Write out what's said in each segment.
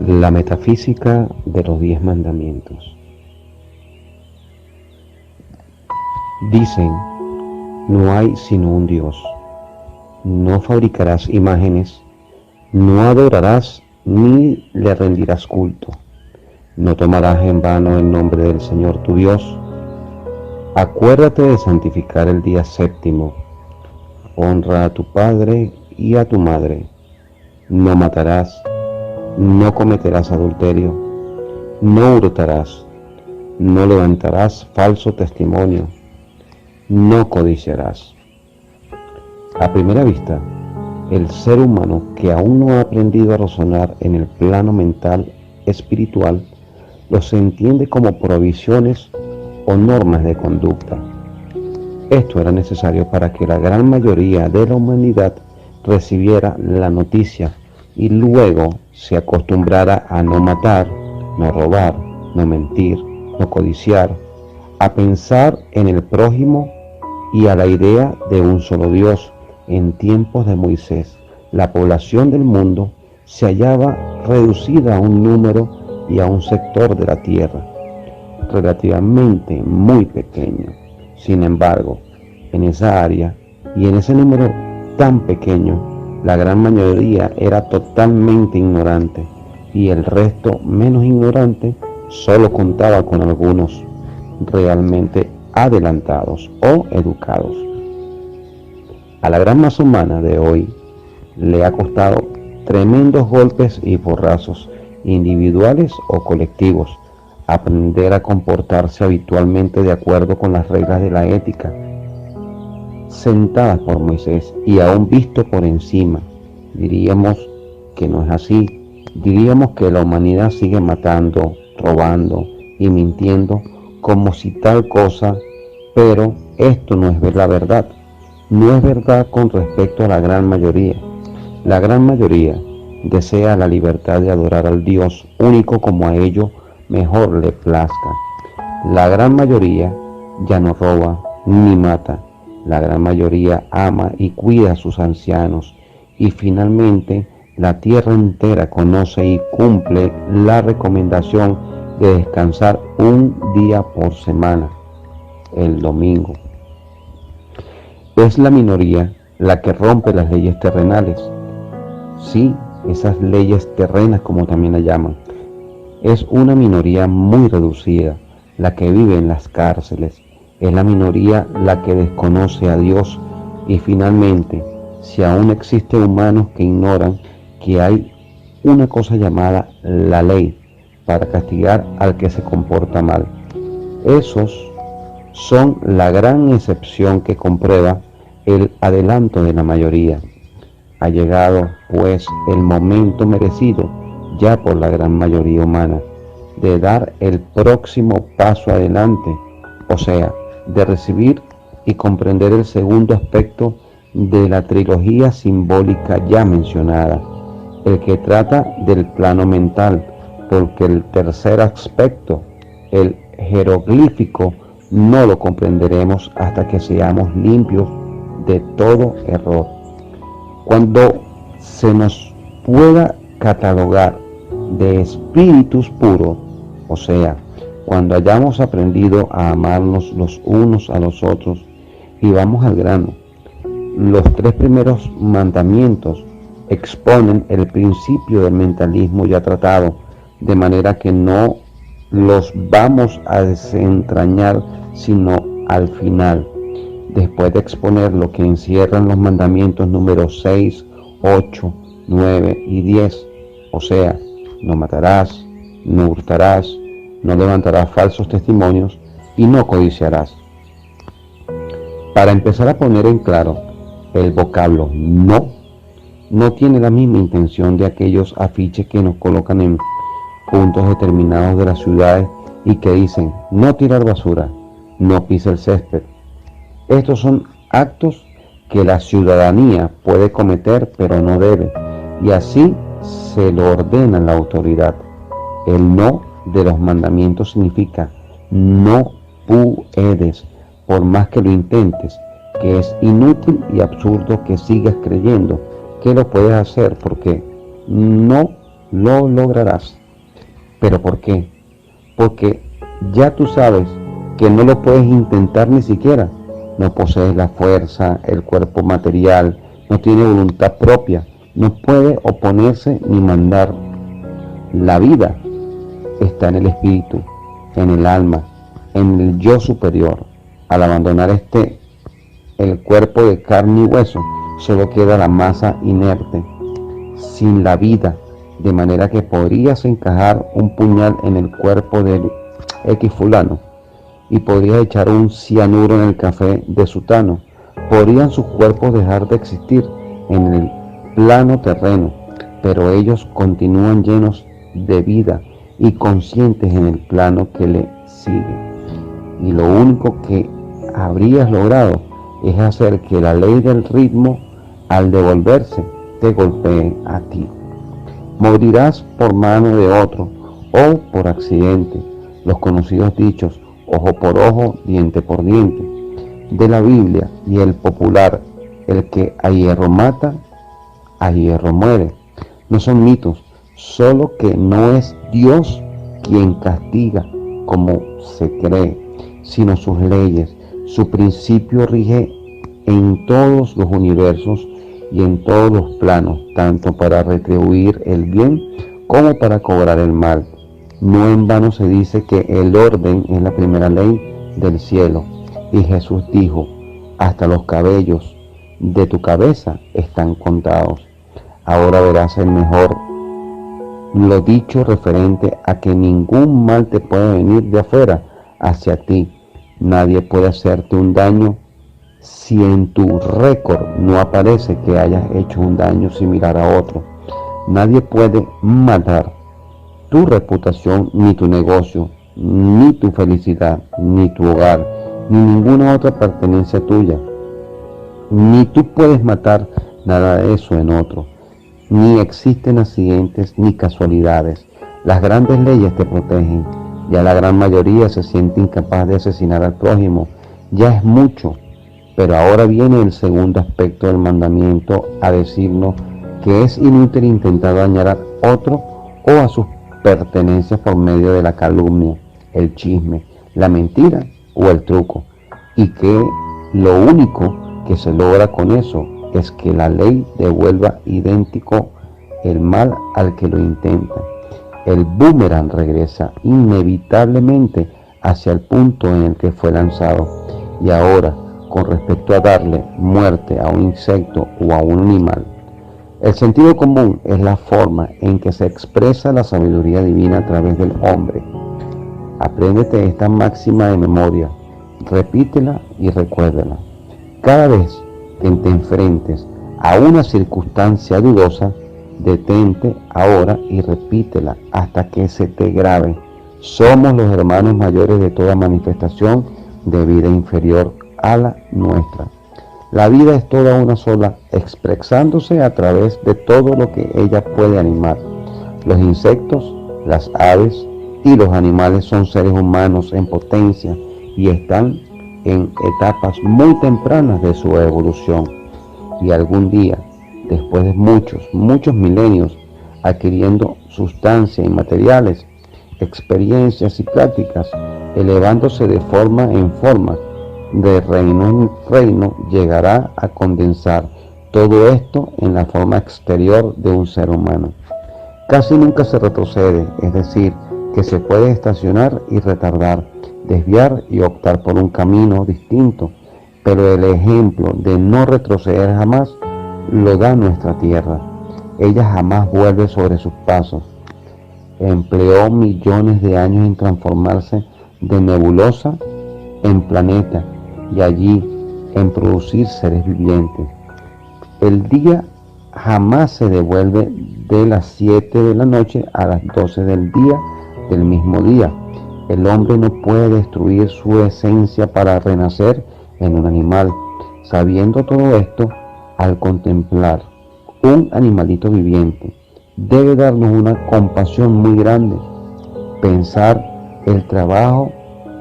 La metafísica de los 10 mandamientos. Dicen, no hay sino un Dios. No fabricarás imágenes, no adorarás ni le rendirás culto. No tomarás en vano el nombre del Señor tu Dios. Acuérdate de santificar el día séptimo. Honra a tu padre y a tu madre. No matarás. No cometerás adulterio, no hurtarás, no levantarás falso testimonio, no codiciarás. A primera vista, el ser humano que aún no ha aprendido a razonar en el plano mental espiritual, los entiende como prohibiciones o normas de conducta. Esto era necesario para que la gran mayoría de la humanidad recibiera la noticia y luego se acostumbrara a no matar, no robar, no mentir, no codiciar, a pensar en el prójimo y a la idea de un solo Dios. En tiempos de Moisés, la población del mundo se hallaba reducida a un número y a un sector de la tierra, relativamente muy pequeño. Sin embargo, en esa área y en ese número tan pequeño, la gran mayoría era totalmente ignorante y el resto menos ignorante solo contaba con algunos realmente adelantados o educados. A la gran masa humana de hoy le ha costado tremendos golpes y porrazos individuales o colectivos aprender a comportarse habitualmente de acuerdo con las reglas de la ética sentadas por Moisés y aún visto por encima. Diríamos que no es así. Diríamos que la humanidad sigue matando, robando y mintiendo como si tal cosa, pero esto no es la verdad. No es verdad con respecto a la gran mayoría. La gran mayoría desea la libertad de adorar al Dios único como a ello mejor le plazca. La gran mayoría ya no roba ni mata. La gran mayoría ama y cuida a sus ancianos y finalmente la tierra entera conoce y cumple la recomendación de descansar un día por semana, el domingo. Es la minoría la que rompe las leyes terrenales. Sí, esas leyes terrenas como también la llaman. Es una minoría muy reducida la que vive en las cárceles. Es la minoría la que desconoce a Dios y finalmente, si aún existen humanos que ignoran que hay una cosa llamada la ley para castigar al que se comporta mal. Esos son la gran excepción que comprueba el adelanto de la mayoría. Ha llegado, pues, el momento merecido ya por la gran mayoría humana de dar el próximo paso adelante, o sea, de recibir y comprender el segundo aspecto de la trilogía simbólica ya mencionada, el que trata del plano mental, porque el tercer aspecto, el jeroglífico, no lo comprenderemos hasta que seamos limpios de todo error. Cuando se nos pueda catalogar de espíritus puros, o sea, cuando hayamos aprendido a amarnos los unos a los otros, y vamos al grano. Los 3 primeros mandamientos exponen el principio del mentalismo ya tratado, de manera que no los vamos a desentrañar sino al final, después de exponer lo que encierran los mandamientos números 6, 8, 9 y 10, o sea, no matarás, no hurtarás, no levantarás falsos testimonios y no codiciarás. Para empezar a poner en claro, el vocablo no tiene la misma intención de aquellos afiches que nos colocan en puntos determinados de las ciudades y que dicen no tirar basura, no pisa el césped. Estos son actos que la ciudadanía puede cometer pero no debe, y así se lo ordena la autoridad. El no de los mandamientos significa no puedes, por más que lo intentes, que es inútil y absurdo que sigas creyendo que lo puedes hacer, porque no lo lograrás. ¿Pero por qué? Porque ya tú sabes que no lo puedes intentar ni siquiera. No posees la fuerza, el cuerpo material, no tiene voluntad propia, no puede oponerse ni mandar. La vida está en el espíritu, en el alma, en el yo superior. Al abandonar el cuerpo de carne y hueso, solo queda la masa inerte, sin la vida, de manera que podrías encajar un puñal en el cuerpo del X fulano y podrías echar un cianuro en el café de sutano. Podrían sus cuerpos dejar de existir en el plano terreno, pero ellos continúan llenos de vida y conscientes en el plano que le sigue. Y lo único que habrías logrado es hacer que la ley del ritmo, al devolverse, te golpee a ti. Morirás por mano de otro o por accidente. Los conocidos dichos ojo por ojo, diente por diente de la Biblia y el popular, el que a hierro mata, a hierro muere, no son mitos, solo que no es Dios quien castiga como se cree, sino sus leyes. Su principio rige en todos los universos y en todos los planos, tanto para retribuir el bien como para cobrar el mal. No en vano se dice que el orden es la primera ley del cielo. Y Jesús dijo, hasta los cabellos de tu cabeza están contados. Ahora verás el mejor lo dicho referente a que ningún mal te puede venir de afuera hacia ti. Nadie puede hacerte un daño si en tu récord no aparece que hayas hecho un daño similar a otro. Nadie puede matar tu reputación, ni tu negocio, ni tu felicidad, ni tu hogar, ni ninguna otra pertenencia tuya. Ni tú puedes matar nada de eso en otro. Ni existen accidentes ni casualidades. Las grandes leyes te protegen. Ya la gran mayoría se siente incapaz de asesinar al prójimo. Ya es mucho. Pero ahora viene el segundo aspecto del mandamiento a decirnos que es inútil intentar dañar a otro o a sus pertenencias por medio de la calumnia, el chisme, la mentira o el truco, y que lo único que se logra con eso es que la ley devuelva idéntico el mal al que lo intenta. El boomerang regresa inevitablemente hacia el punto en el que fue lanzado. Y ahora, con respecto a darle muerte a un insecto o a un animal, el sentido común es la forma en que se expresa la sabiduría divina a través del hombre. Apréndete esta máxima de memoria, repítela y recuérdala. Cada vez que te enfrentes a una circunstancia dudosa, detente ahora y repítela hasta que se te grabe. Somos los hermanos mayores de toda manifestación de vida inferior a la nuestra. La vida es toda una sola, expresándose a través de todo lo que ella puede animar. Los insectos, las aves y los animales son seres humanos en potencia y están en etapas muy tempranas de su evolución. Y algún día, después de muchos milenios, adquiriendo sustancia y materiales, experiencias y prácticas, elevándose de forma en forma, de reino en reino, llegará a condensar todo esto en la forma exterior de un ser humano. Casi nunca se retrocede, es decir, que se puede estacionar y retardar, desviar y optar por un camino distinto, pero el ejemplo de no retroceder jamás lo da nuestra tierra. Ella jamás vuelve sobre sus pasos. Empleó millones de años en transformarse de nebulosa en planeta y allí en producir seres vivientes. El día jamás se devuelve de las 7 de la noche a las 12 del día del mismo día. El hombre no puede destruir su esencia para renacer en un animal. Sabiendo todo esto, al contemplar un animalito viviente, debe darnos una compasión muy grande. Pensar el trabajo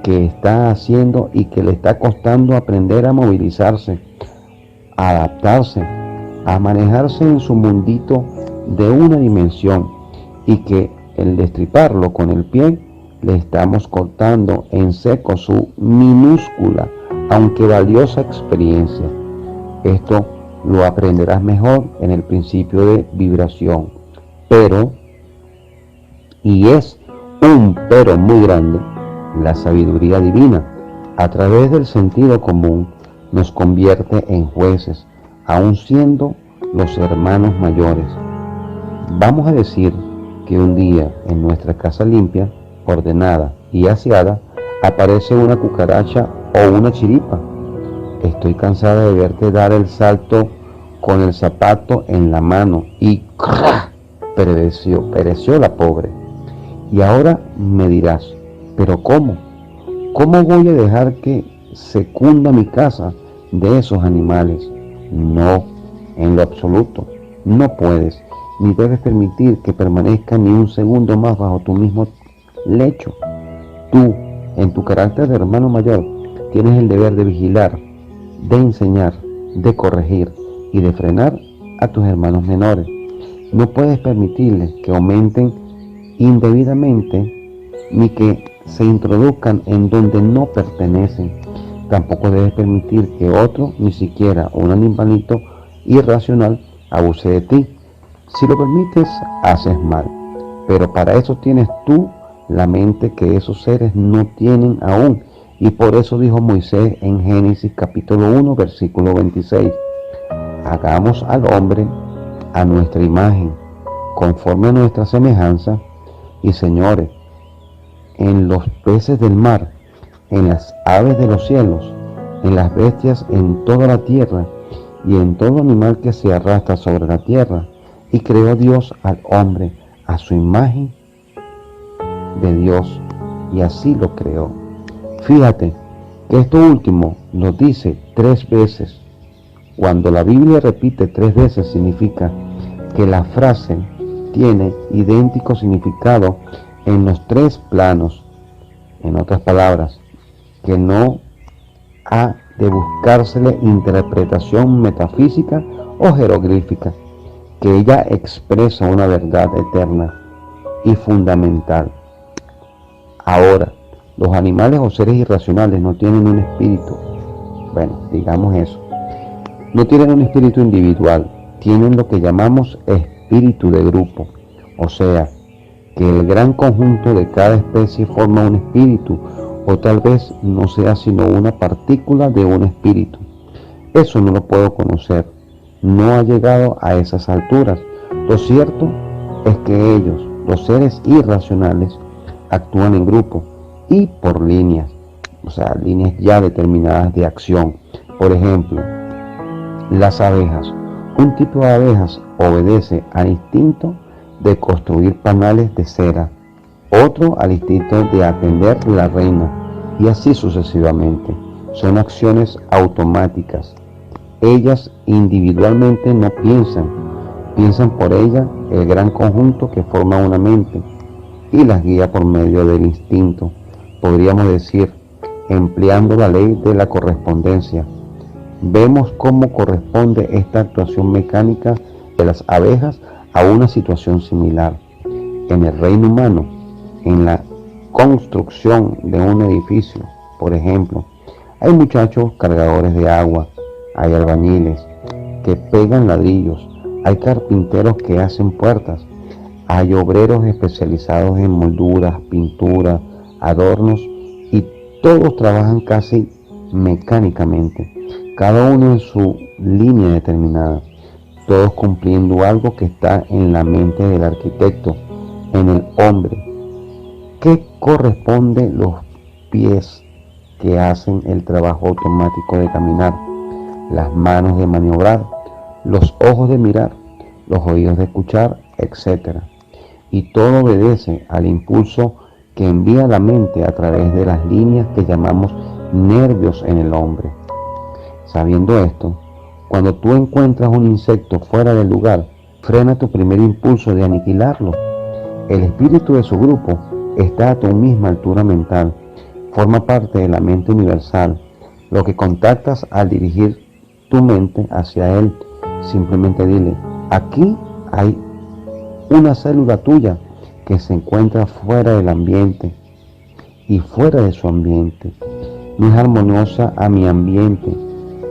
que está haciendo y que le está costando aprender a movilizarse, a adaptarse, a manejarse en su mundito de una dimensión y que el destriparlo con el pie le estamos cortando en seco su minúscula, aunque valiosa experiencia. Esto lo aprenderás mejor en el principio de vibración. Pero, y es un pero muy grande, la sabiduría divina, a través del sentido común, nos convierte en jueces, aun siendo los hermanos mayores. Vamos a decir que un día en nuestra casa limpia, ordenada y aseada, aparece una cucaracha o una chiripa. Estoy cansada de verte dar el salto con el zapato en la mano y ¡crack! Pereció la pobre. Y ahora me dirás, ¿pero cómo? ¿Cómo voy a dejar que se cunda mi casa de esos animales? No, en lo absoluto. No puedes, ni debes permitir que permanezca ni un segundo más bajo tu mismo lecho. Tú, en tu carácter de hermano mayor, tienes el deber de vigilar, de enseñar, de corregir y de frenar a tus hermanos menores. No puedes permitirles que aumenten indebidamente ni que se introduzcan en donde no pertenecen. Tampoco debes permitir que otro, ni siquiera un animalito irracional, abuse de ti. Si lo permites, haces mal. Pero para eso tienes tú la mente que esos seres no tienen aún. Y por eso dijo Moisés en Génesis capítulo 1, versículo 26. Hagamos al hombre a nuestra imagen, conforme a nuestra semejanza. Y señores, en los peces del mar, en las aves de los cielos, en las bestias en toda la tierra, y en todo animal que se arrastra sobre la tierra. Y creó Dios al hombre a su imagen de Dios, y así lo creó. Fíjate que esto último lo dice 3 veces. Cuando la Biblia repite 3 veces significa que la frase tiene idéntico significado en los 3 planos. En otras palabras, que no ha de buscársele interpretación metafísica o jeroglífica, que ella expresa una verdad eterna y fundamental. Ahora, los animales o seres irracionales no tienen un espíritu. Bueno, digamos eso. No tienen un espíritu individual, tienen lo que llamamos espíritu de grupo. O sea, que el gran conjunto de cada especie forma un espíritu, o tal vez no sea sino una partícula de un espíritu. Eso no lo puedo conocer, no ha llegado a esas alturas. Lo cierto es que ellos, los seres irracionales, actúan en grupo y por líneas, o sea, líneas ya determinadas de acción. Por ejemplo, las abejas. Un tipo de abejas obedece al instinto de construir panales de cera, otro al instinto de atender la reina, y así sucesivamente. Son acciones automáticas. Ellas individualmente no piensan por ella el gran conjunto que forma una mente y las guía por medio del instinto, podríamos decir, empleando la ley de la correspondencia. Vemos cómo corresponde esta actuación mecánica de las abejas a una situación similar. En el reino humano, en la construcción de un edificio, por ejemplo, hay muchachos cargadores de agua, hay albañiles que pegan ladrillos, hay carpinteros que hacen puertas, hay obreros especializados en molduras, pinturas, adornos, y todos trabajan casi mecánicamente, cada uno en su línea determinada, todos cumpliendo algo que está en la mente del arquitecto, en el hombre. ¿Qué corresponde? Los pies que hacen el trabajo automático de caminar, las manos de maniobrar, los ojos de mirar, los oídos de escuchar, etc. Y todo obedece al impulso que envía la mente a través de las líneas que llamamos nervios en el hombre. Sabiendo esto, cuando tú encuentras un insecto fuera del lugar, frena tu primer impulso de aniquilarlo. El espíritu de su grupo está a tu misma altura mental, forma parte de la mente universal. Lo que contactas al dirigir tu mente hacia él, simplemente dile: aquí hay una célula tuya que se encuentra fuera del ambiente y fuera de su ambiente. No es armoniosa a mi ambiente.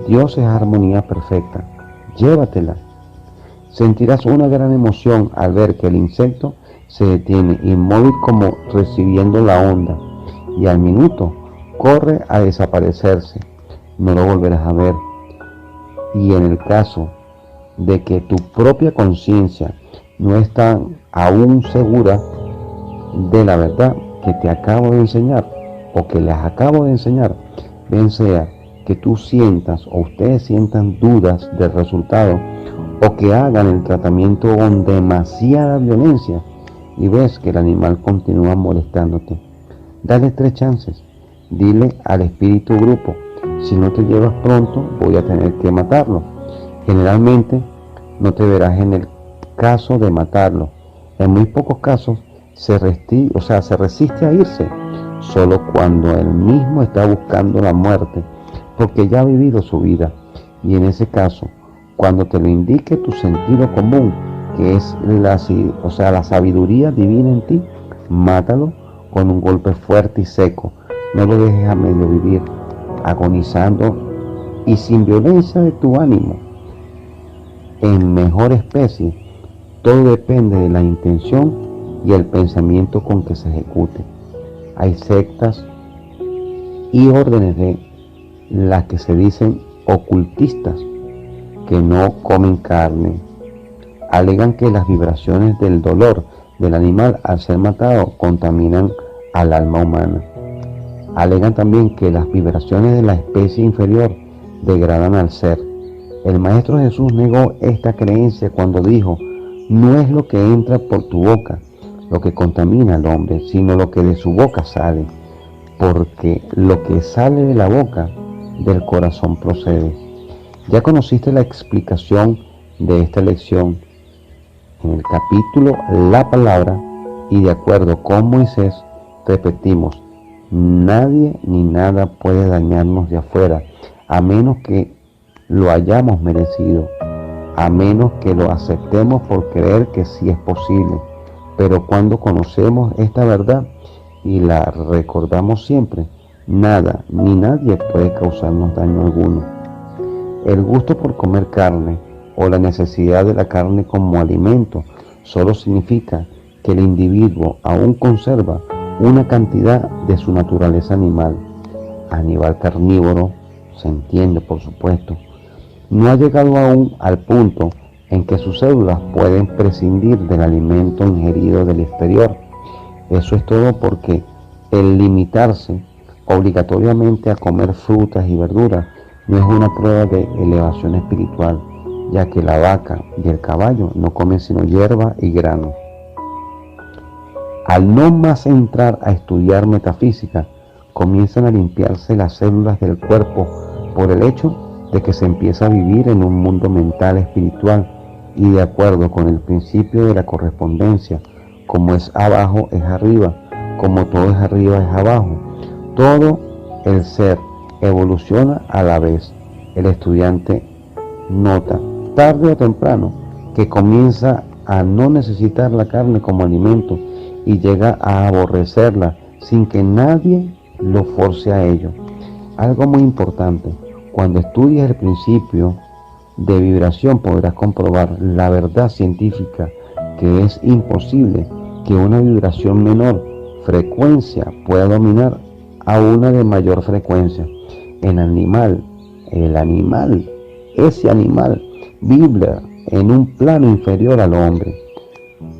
Dios es armonía perfecta. Llévatela. Sentirás una gran emoción al ver que el insecto se detiene inmóvil como recibiendo la onda y al minuto corre a desaparecerse. No lo volverás a ver. Y en el caso de que tu propia conciencia no está aún segura de la verdad que te acabo de enseñar o que les acabo de enseñar, bien sea que tú sientas o ustedes sientan dudas del resultado o que hagan el tratamiento con demasiada violencia y ves que el animal continúa molestándote, dale 3 chances. Dile al espíritu grupo, si no te llevas pronto voy a tener que matarlo. Generalmente no te verás en el caso de matarlo. En muy pocos casos se resiste a irse, solo cuando él mismo está buscando la muerte, porque ya ha vivido su vida. Y en ese caso, cuando te lo indique tu sentido común, que es la sabiduría divina en ti, mátalo con un golpe fuerte y seco. No lo dejes a medio vivir, agonizando y sin violencia de tu ánimo. En mejor especie, todo depende de la intención y el pensamiento con que se ejecute. Hay sectas y órdenes de las que se dicen ocultistas que no comen carne. Alegan que las vibraciones del dolor del animal al ser matado contaminan al alma humana. Alegan también que las vibraciones de la especie inferior degradan al ser. El Maestro Jesús negó esta creencia cuando dijo: no es lo que entra por tu boca lo que contamina al hombre, sino lo que de su boca sale, porque lo que sale de la boca del corazón procede. Ya conociste la explicación de esta lección en el capítulo La Palabra, y de acuerdo con Moisés repetimos: nadie ni nada puede dañarnos de afuera, a menos que lo hayamos merecido, a menos que lo aceptemos por creer que sí es posible. Pero cuando conocemos esta verdad y la recordamos siempre, nada ni nadie puede causarnos daño alguno. El gusto por comer carne o la necesidad de la carne como alimento solo significa que el individuo aún conserva una cantidad de su naturaleza animal. Animal carnívoro, se entiende por supuesto, no ha llegado aún al punto en que sus células pueden prescindir del alimento ingerido del exterior. Eso es todo porque el limitarse obligatoriamente a comer frutas y verduras no es una prueba de elevación espiritual, ya que la vaca y el caballo no comen sino hierba y grano. Al no más entrar a estudiar metafísica, comienzan a limpiarse las células del cuerpo por el hecho de que se empieza a vivir en un mundo mental espiritual, y de acuerdo con el principio de la correspondencia, como es abajo es arriba, como todo es arriba es abajo. Todo el ser evoluciona a la vez. El estudiante nota, tarde o temprano, que comienza a no necesitar la carne como alimento y llega a aborrecerla sin que nadie lo force a ello. Algo muy importante: cuando estudias el principio de vibración podrás comprobar la verdad científica, que es imposible que una vibración menor frecuencia pueda dominar a una de mayor frecuencia. El animal, ese animal vibra en un plano inferior al hombre.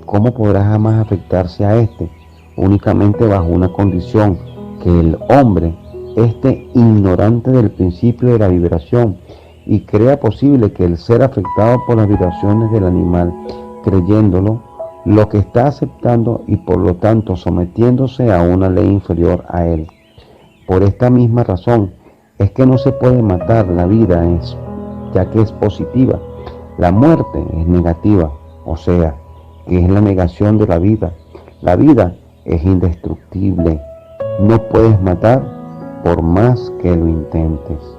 ¿Cómo podrá jamás afectarse a este? Únicamente bajo una condición: que el hombre esté ignorante del principio de la vibración y crea posible que el ser afectado por las vibraciones del animal, creyéndolo, lo que está aceptando y por lo tanto sometiéndose a una ley inferior a él. Por esta misma razón es que no se puede matar la vida, ya que es positiva. La muerte es negativa, o sea, que es la negación de la vida. La vida es indestructible. No puedes matar por más que lo intentes.